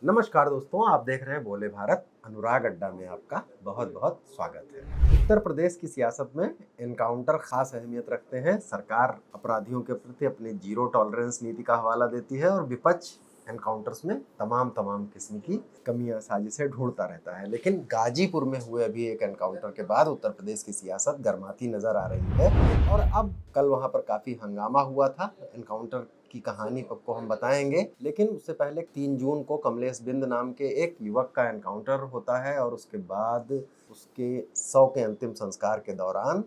नमस्कार दोस्तों, आप देख रहे हैं बोले भारत। अनुराग अड्डा में आपका बहुत बहुत स्वागत है। उत्तर प्रदेश की सियासत में एनकाउंटर खास अहमियत रखते हैं। सरकार अपराधियों के प्रति अपनी जीरो टॉलरेंस नीति का हवाला देती है और विपक्ष एनकाउंटर्स में तमाम किस्म की कमियां साजिशें ढूंढता रहता है। लेकिन गाजीपुर में हुए अभी एक एनकाउंटर के बाद उत्तर प्रदेश की सियासत गर्माती नजर आ रही है और अब कल वहां पर काफी हंगामा हुआ था। एनकाउंटर की कहानी आपको हम बताएंगे, लेकिन उससे पहले 3 जून को कमलेश बिंद नाम के एक युवक का एनकाउंटर होता है और उसके बाद उसके शव के अंतिम संस्कार के दौरान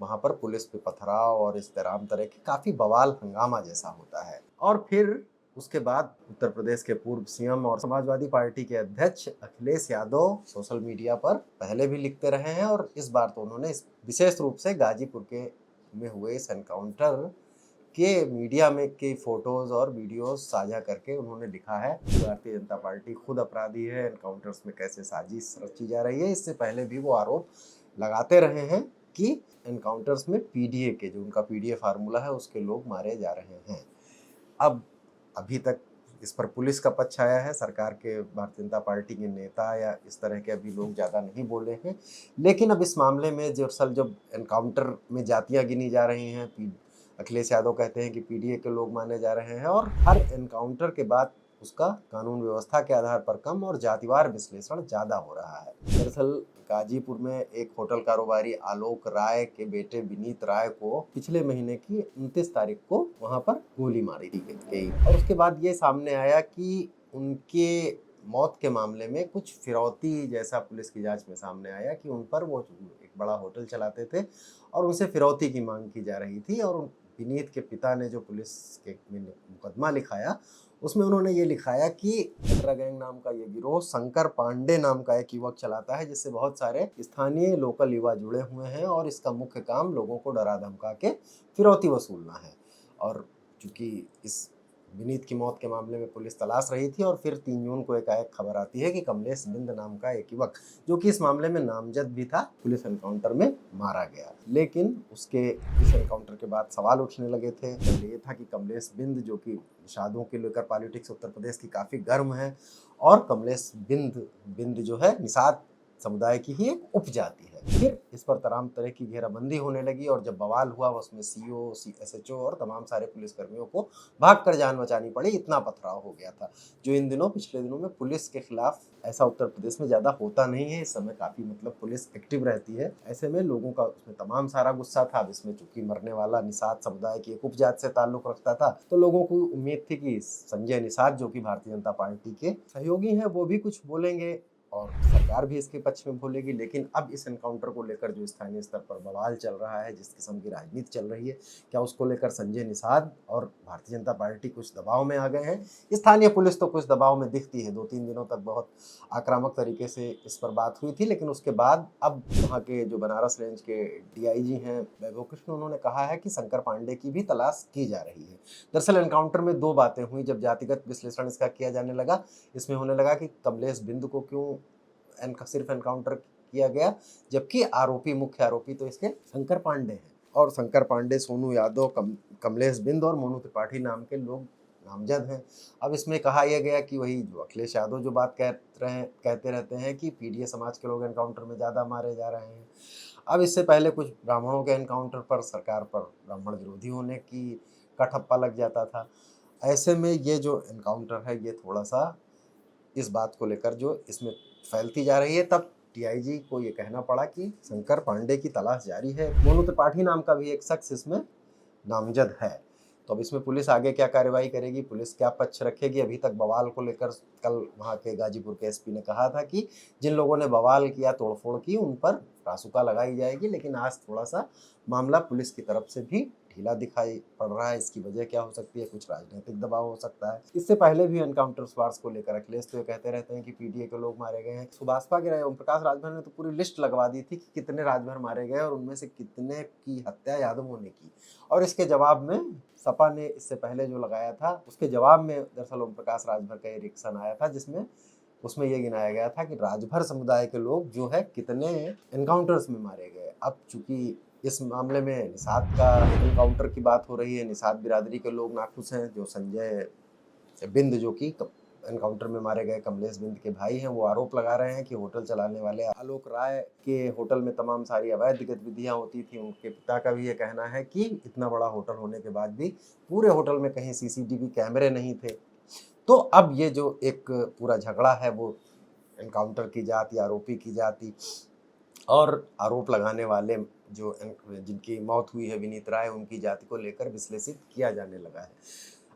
वहां पर पुलिस पे पथराव और इस तरह की काफी बवाल हंगामा जैसा होता है। और फिर उसके बाद उत्तर प्रदेश के पूर्व सीएम और समाजवादी पार्टी के अध्यक्ष अखिलेश यादव सोशल मीडिया पर पहले भी लिखते रहे हैं और इस बार तो उन्होंने विशेष रूप से गाजीपुर के में हुए इस एनकाउंटर के मीडिया में के फोटोज और वीडियोस साझा करके उन्होंने लिखा है भारतीय जनता पार्टी खुद अपराधी है, एनकाउंटर्स में कैसे साजिश रची जा रही है। इससे पहले भी वो आरोप लगाते रहे हैं कि एनकाउंटर्स में पीडीए के जो उनका पीडीए फार्मूला है उसके लोग मारे जा रहे हैं। अब अभी तक इस पर पुलिस का पक्ष आया है, सरकार के भारतीय जनता पार्टी के नेता या इस तरह के अभी लोग ज़्यादा नहीं बोले हैं। लेकिन अब इस मामले में जब एनकाउंटर में जातियां गिनी जा रही हैं, अखिलेश यादव कहते हैं कि पीडीए के लोग माने जा रहे हैं और हर एनकाउंटर के बाद उसका कानून व्यवस्था के आधार पर कम और जातिवार विश्लेषण ज़्यादा हो रहा है। दरअसल गाजीपुर में एक होटल कारोबारी आलोक राय के बेटे विनीत राय को पिछले महीने की 29 तारीख को वहां पर गोली मारी गई और उसके बाद ये सामने आया कि उनके मौत के मामले में कुछ फिरौती जैसा पुलिस की जांच में सामने आया कि उन पर वो एक बड़ा होटल चलाते थे और उनसे फिरौती की मांग की जा रही थी। और विनीत के पिता ने जो पुलिस के में मुकदमा लिखाया उसमें उन्होंने ये लिखाया कि खतरा गैंग नाम का ये गिरोह शंकर पांडे नाम का एक युवक चलाता है जिससे बहुत सारे स्थानीय लोकल युवा जुड़े हुए हैं और इसका मुख्य काम लोगों को डरा धमका के फिरौती वसूलना है। और चूंकि इस विनीत की मौत के मामले में पुलिस तलाश रही थी और फिर 3 जून को एकाएक खबर आती है कि कमलेश बिंद नाम का एक युवक जो कि इस मामले में नामजद भी था पुलिस एनकाउंटर में मारा गया। लेकिन उसके इस एनकाउंटर के बाद सवाल उठने लगे थे। पहले ये था कि कमलेश बिंद जो कि निषादों के लेकर पॉलिटिक्स उत्तर प्रदेश की काफी गर्म है और कमलेश बिंद जो है निषाद समुदाय की ही एक उपजाति है। फिर इस पर तमाम तरह की घेराबंदी होने लगी और जब बवाल हुआ उसमें सीओ एसएचओ और तमाम सारे पुलिसकर्मियों को भागकर जान बचानी पड़ी। इतना पथराव हो गया था जो इन दिनों पिछले दिनों में पुलिस के खिलाफ ऐसा उत्तर प्रदेश में ज्यादा होता नहीं है। इस समय काफी पुलिस एक्टिव रहती है। ऐसे में लोगों का उसमें तमाम सारा गुस्सा था। अब इसमें चूंकि मरने वाला निषाद समुदाय की एक उपजाति से ताल्लुक रखता था तो लोगों को उम्मीद थी कि संजय निषाद जो कि भारतीय जनता पार्टी के सहयोगी हैं वो भी कुछ बोलेंगे और सरकार भी इसके पक्ष में बोलेगी। लेकिन अब इस एनकाउंटर को लेकर जो स्थानीय स्तर पर बवाल चल रहा है, जिस किस्म की राजनीति चल रही है, क्या उसको लेकर संजय निषाद और भारतीय जनता पार्टी कुछ दबाव में आ गए हैं? स्थानीय पुलिस तो कुछ दबाव में दिखती है। 2-3 दिनों तक बहुत आक्रामक तरीके से इस पर बात हुई थी, लेकिन उसके बाद अब वहाँ के जो बनारस रेंज के डीआईजी हैं वैभव कृष्ण, उन्होंने कहा है कि शंकर पांडे की भी तलाश की जा रही है। दरअसल एनकाउंटर में 2 बातें हुई। जब जातिगत विश्लेषण इसका किया जाने लगा, इसमें होने लगा कि कमलेश बिंद को क्यों सिर्फ एनकाउंटर किया गया, जबकि मुख्य आरोपी तो इसके शंकर पांडे हैं और शंकर पांडे, सोनू यादव, कमलेश बिंद और मोनू त्रिपाठी नाम के लोग नामजद हैं। अब इसमें कहा यह गया कि वही जो अखिलेश यादव जो बात कहते रहते हैं कि पीडीए समाज के लोग एनकाउंटर में ज़्यादा मारे जा रहे हैं। अब इससे पहले कुछ ब्राह्मणों के एनकाउंटर पर सरकार पर ब्राह्मण विरोधी होने की का ठप्पा लग जाता था। ऐसे में ये जो एनकाउंटर है ये थोड़ा सा इस बात को लेकर जो इसमें फैलती जा रही है, तब टीआईजी को ये कहना पड़ा कि शंकर पांडे की तलाश जारी है। मोनू त्रिपाठी नाम का भी एक शख्स इसमें नामजद है। तो अब इसमें पुलिस आगे क्या कार्रवाई करेगी, पुलिस क्या पक्ष रखेगी? अभी तक बवाल को लेकर कल वहाँ के गाजीपुर के एसपी ने कहा था कि जिन लोगों ने बवाल किया, तोड़फोड़ की, उन पर रासुका लगाई जाएगी। लेकिन आज थोड़ा सा मामला पुलिस की तरफ से भी ढीला दिखाई पड़ रहा है। इसकी वजह क्या हो सकती है? कुछ राजनीतिक दबाव हो सकता है। इससे पहले भी एनकाउंटर स्वार्स को लेकर अखिलेश तो ये कहते रहते हैं कि पीडीए के लोग मारे गए हैं। सुभाषपा के ओम प्रकाश राजभर ने तो पूरी लिस्ट लगवा दी थी कि कितने राजभर मारे गए और उनमें से कितने की हत्या यादवों ने की। और इसके जवाब में सपा ने इससे पहले जो लगाया था उसके जवाब में दरअसल ओम प्रकाश राजभर का एक रिएक्शन आया था, जिसमें उसमें यह गिनाया गया था कि राजभर समुदाय के लोग जो है कितने एनकाउंटर्स में मारे गए। अब चूंकि इस मामले में निषाद का एनकाउंटर की बात हो रही है, निषाद बिरादरी के लोग नाखुश हैं। जो संजय बिंद जो कि एनकाउंटर में मारे गए कमलेश बिंद के भाई हैं, वो आरोप लगा रहे हैं कि होटल चलाने वाले आलोक राय के होटल में तमाम सारी अवैध गतिविधियां होती थी। उनके पिता का भी ये कहना है कि इतना बड़ा होटल होने के बाद भी पूरे होटल में कहीं सीसीटीवी कैमरे नहीं थे। तो अब ये जो एक पूरा झगड़ा है वो एनकाउंटर की जाति, आरोपी की जाति और आरोप लगाने वाले जो जिनकी मौत हुई है विनीत राय, उनकी जाति को लेकर विश्लेषित किया जाने लगा है।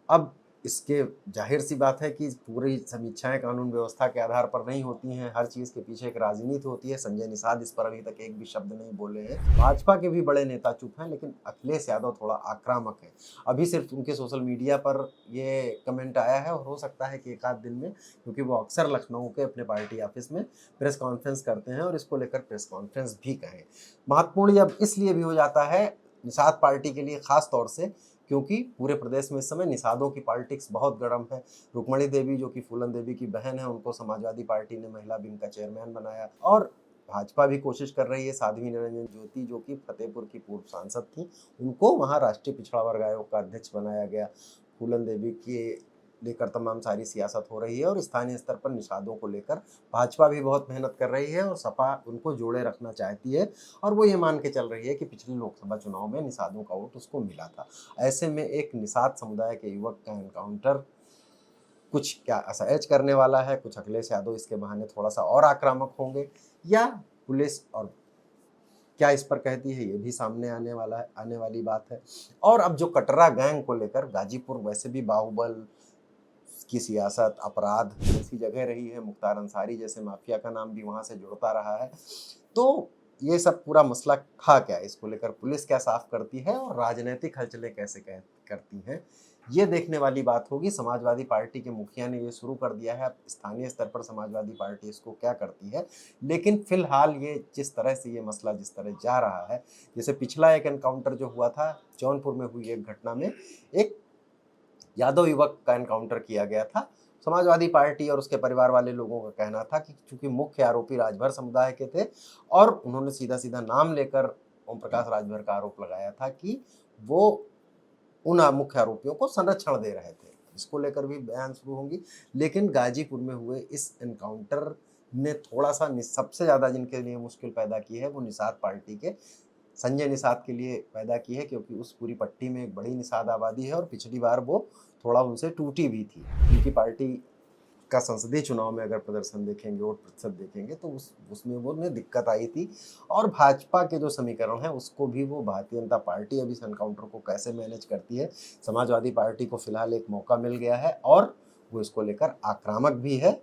अब इसके जाहिर सी बात है कि पूरी समीक्षाएं कानून व्यवस्था के आधार पर नहीं होती हैं, हर चीज़ के पीछे एक राजनीति होती है। संजय निषाद इस पर अभी तक एक भी शब्द नहीं बोले हैं। भाजपा के भी बड़े नेता चुप हैं, लेकिन अखिलेश यादव थोड़ा आक्रामक है। अभी सिर्फ उनके सोशल मीडिया पर ये कमेंट आया है और हो सकता है कि एक आध दिन में, क्योंकि वो अक्सर लखनऊ के अपने पार्टी ऑफिस में प्रेस कॉन्फ्रेंस करते हैं और इसको लेकर प्रेस कॉन्फ्रेंस भी कहें। महत्वपूर्ण अब इसलिए भी हो जाता है निषाद पार्टी के लिए, खास तौर से क्योंकि पूरे प्रदेश में इस समय निषादों की पॉलिटिक्स बहुत गर्म है। रुक्मणी देवी जो कि फूलन देवी की बहन है, उनको समाजवादी पार्टी ने महिला विंग का चेयरमैन बनाया और भाजपा भी कोशिश कर रही है। साध्वी निरंजन ज्योति जो कि फतेहपुर की पूर्व सांसद थी, उनको वहां राष्ट्रीय पिछड़ा वर्ग आयोग का अध्यक्ष बनाया गया। फूलन देवी की लेकर तमाम सारी सियासत हो रही है और स्थानीय स्तर पर निषादों को लेकर भाजपा भी बहुत मेहनत कर रही है और सपा उनको जोड़े रखना चाहती है और वो ये मान के चल रही है कि पिछले लोकसभा चुनाव में निषादों का वोट उसको मिला था। ऐसे में एक निषाद समुदाय के युवक का एनकाउंटर कुछ क्या असहज करने वाला है, कुछ अखिलेश यादव इसके बहाने थोड़ा सा और आक्रामक होंगे या पुलिस और क्या इस पर कहती है, ये भी सामने आने वाली बात है। और अब जो कटरा गैंग को लेकर, गाजीपुर वैसे भी बाहुबल की सियासत, अपराध जैसी जगह रही है, मुख्तार अंसारी जैसे माफिया का नाम भी वहां से जुड़ता रहा है। तो ये सब पूरा मसला था क्या, इसको लेकर पुलिस क्या साफ करती है और राजनीतिक हलचलें कैसे करती हैं, ये देखने वाली बात होगी। समाजवादी पार्टी के मुखिया ने ये शुरू कर दिया है, अब स्थानीय स्तर पर समाजवादी पार्टी इसको क्या करती है। लेकिन फिलहाल ये जिस तरह से ये मसला जिस तरह जा रहा है, जैसे पिछला एक एनकाउंटर जो हुआ था जौनपुर में हुई एक घटना में, एक यादव युवक का एनकाउंटर किया गया था। समाजवादी पार्टी और उसके परिवार वाले लोगों का कहना था कि चूंकि मुख्य आरोपी राजभर समुदाय के थे और उन्होंने सीधा सीधा नाम लेकर ओम प्रकाश राजभर का आरोप लगाया था कि वो उन मुख्य आरोपियों को संरक्षण दे रहे थे। इसको लेकर भी बयान शुरू होंगी। लेकिन गाजीपुर में हुए इस एनकाउंटर ने थोड़ा सा सबसे ज़्यादा जिनके लिए मुश्किल पैदा की है वो निषाद पार्टी के संजय निषाद के लिए पैदा की है, क्योंकि उस पूरी पट्टी में एक बड़ी निषाद आबादी है और पिछली बार वो थोड़ा उनसे टूटी भी थी। उनकी पार्टी का संसदीय चुनाव में अगर प्रदर्शन देखेंगे, वोट प्रतिशत देखेंगे, तो उसमें वो उन्हें दिक्कत आई थी। और भाजपा के जो समीकरण है उसको भी वो भारतीय जनता पार्टी अभी इस एनकाउंटर को कैसे मैनेज करती है। समाजवादी पार्टी को फिलहाल एक मौका मिल गया है और वो इसको लेकर आक्रामक भी है।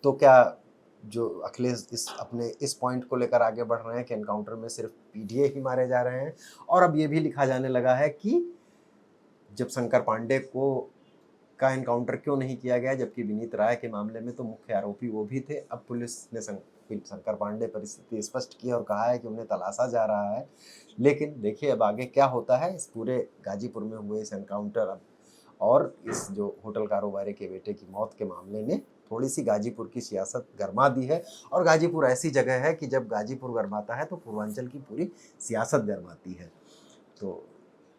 तो क्या जो अखिलेश अपने इस पॉइंट को लेकर आगे बढ़ रहे हैं कि एनकाउंटर में सिर्फ पीडीए ही मारे जा रहे हैं। और अब ये भी लिखा जाने लगा है कि जब शंकर पांडे का एनकाउंटर क्यों नहीं किया गया, जबकि विनीत राय के मामले में तो मुख्य आरोपी वो भी थे। अब पुलिस ने शंकर पांडे पर स्थिति स्पष्ट की और कहा है कि उन्हें तलाशा जा रहा है। लेकिन देखिए अब आगे क्या होता है इस पूरे गाजीपुर में हुए इस एनकाउंटर अब और इस जो होटल कारोबारी के बेटे की मौत के मामले ने थोड़ी सी गाजीपुर की सियासत गरमा दी है। और गाजीपुर ऐसी जगह है कि जब गाजीपुर गरमाता है तो पूर्वांचल की पूरी सियासत गरमाती है। तो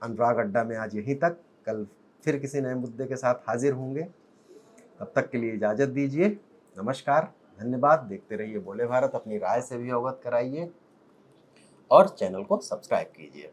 अनुराग अड्डा में आज यहीं तक, कल फिर किसी नए मुद्दे के साथ हाजिर होंगे। तब तक के लिए इजाज़त दीजिए। नमस्कार, धन्यवाद। देखते रहिए बोले भारत, अपनी राय से भी अवगत कराइए और चैनल को सब्सक्राइब कीजिए।